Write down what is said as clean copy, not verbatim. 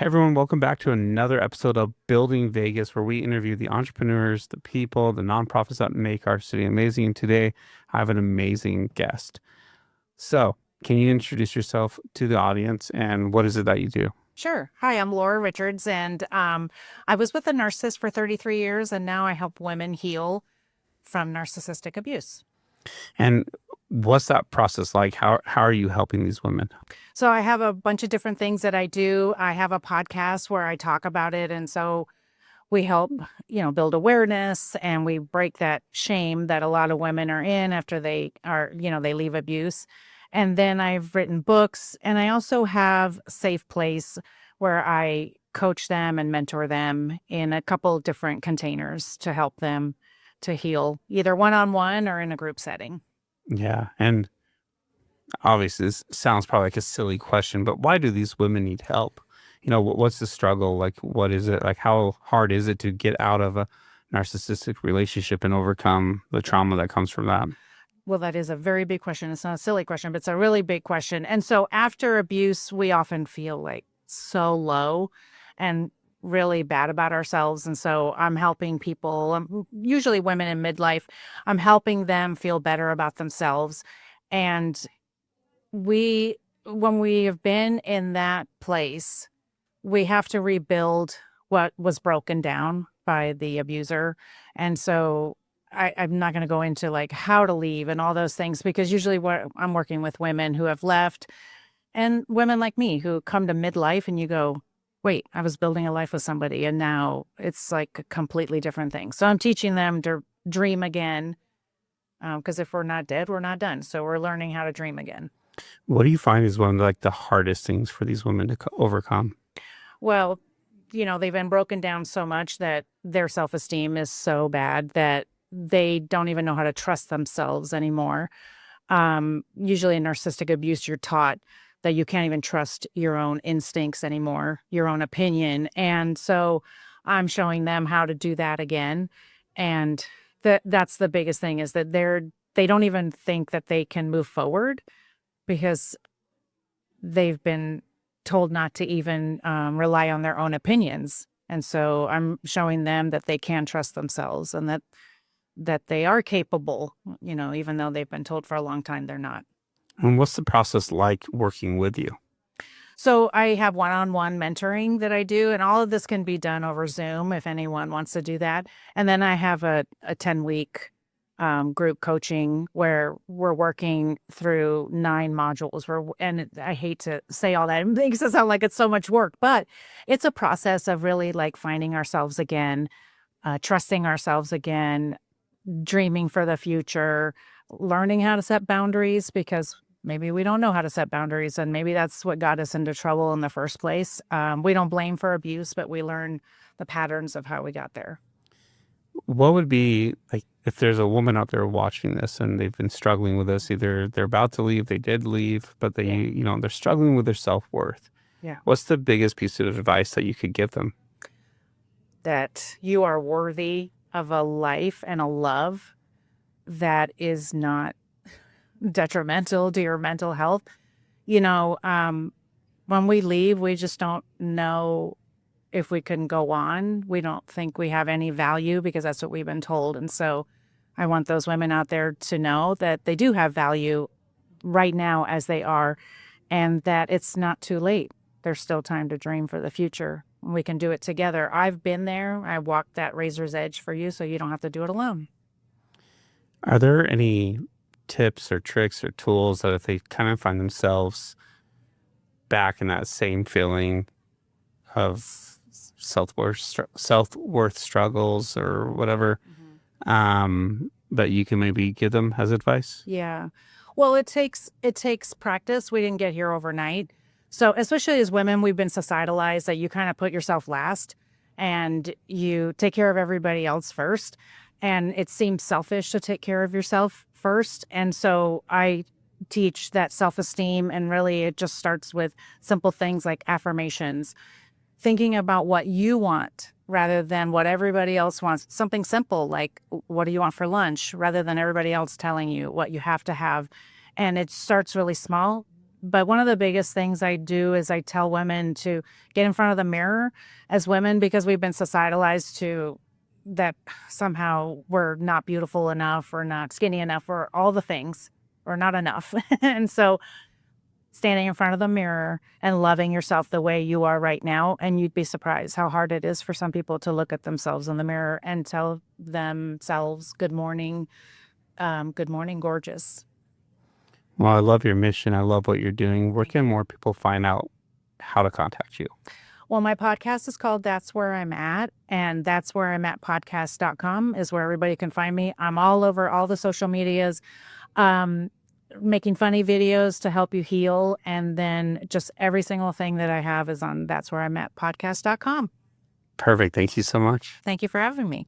Hey everyone, welcome back to another episode of Building Vegas, where we interview the entrepreneurs, the people, the nonprofits that make our city amazing. And today I have an amazing guest. So, can you introduce yourself to the audience and what is it that you do? Sure. Hi, I'm Laura Richards, and I was with a narcissist for 33 years, and now I help women heal from narcissistic abuse. And what's that process like? How are you helping these women? So I have a bunch of different things that I do. I have a podcast where I talk about it, and so we help, build awareness, and we break that shame that a lot of women are in after they leave abuse. And then I've written books, and I also have a safe place where I coach them and mentor them in a couple different containers to help them to heal, either one-on-one or in a group setting. Yeah, and obviously this sounds probably like a silly question, but why do these women need help? What's the struggle? Like, what is it? Like, how hard is it to get out of a narcissistic relationship and overcome the trauma that comes from that? Well, that is a very big question. It's not a silly question, but it's a really big question. And so after abuse, we often feel like so low and really bad about ourselves. And so I'm helping people, usually women in midlife, I'm helping them feel better about themselves. And when we have been in that place, we have to rebuild what was broken down by the abuser. And so I'm not going to go into like how to leave and all those things, because usually I'm working with women who have left and women like me who come to midlife and you go, wait, I was building a life with somebody and now it's like a completely different thing. So I'm teaching them to dream again, because if we're not dead, we're not done. So we're learning how to dream again. What do you find is one of like the hardest things for these women to overcome? Well, they've been broken down so much that their self-esteem is so bad that they don't even know how to trust themselves anymore. Usually in narcissistic abuse, you're taught that you can't even trust your own instincts anymore, your own opinion. And so I'm showing them how to do that again. And that's the biggest thing, is that they don't even think that they can move forward because they've been told not to even rely on their own opinions. And so I'm showing them that they can trust themselves and that they are capable, even though they've been told for a long time they're not. And what's the process like working with you? So I have one-on-one mentoring that I do, and all of this can be done over Zoom if anyone wants to do that. And then I have a 10-week group coaching where we're working through 9 modules. And I hate to say all that. It makes it sound like it's so much work, but it's a process of really like finding ourselves again, trusting ourselves again, dreaming for the future, learning how to set boundaries, because maybe we don't know how to set boundaries, and maybe that's what got us into trouble in the first place. We don't blame for abuse, but we learn the patterns of how we got there. What would be like if there's a woman out there watching this and they've been struggling with this, either they're about to leave, they did leave, but Yeah. they're struggling with their self-worth. Yeah. What's the biggest piece of advice that you could give them? That you are worthy of a life and a love that is not detrimental to your mental health. When we leave, we just don't know if we can go on. We don't think we have any value because that's what we've been told. And so I want those women out there to know that they do have value right now as they are, and that it's not too late. There's still time to dream for the future. We can do it together. I've been there. I walked that razor's edge for you, so you don't have to do it alone. Are there any tips or tricks or tools that if they kind of find themselves back in that same feeling of self-worth struggles or whatever, Mhm. that you can maybe give them as advice? Yeah. Well, it takes practice. We didn't get here overnight. So, especially as women, we've been societalized that you kind of put yourself last and you take care of everybody else first. And it seems selfish to take care of yourself first. And so I teach that self-esteem, and really it just starts with simple things like affirmations, thinking about what you want rather than what everybody else wants. Something simple like, what do you want for lunch, rather than everybody else telling you what you have to have. And it starts really small. But one of the biggest things I do is I tell women to get in front of the mirror as women, because we've been societalized to that somehow we're not beautiful enough or not skinny enough or all the things or not enough. And so standing in front of the mirror and loving yourself the way you are right now, and you'd be surprised how hard it is for some people to look at themselves in the mirror and tell themselves, good morning, gorgeous. Well, I love your mission. I love what you're doing. Where can more people find out how to contact you? Well, my podcast is called That's Where I'm At, and that's where I'm at podcast.com is where everybody can find me. I'm all over all the social medias, making funny videos to help you heal. And then just every single thing that I have is on that's where I'm at podcast.com. Perfect. Thank you so much. Thank you for having me.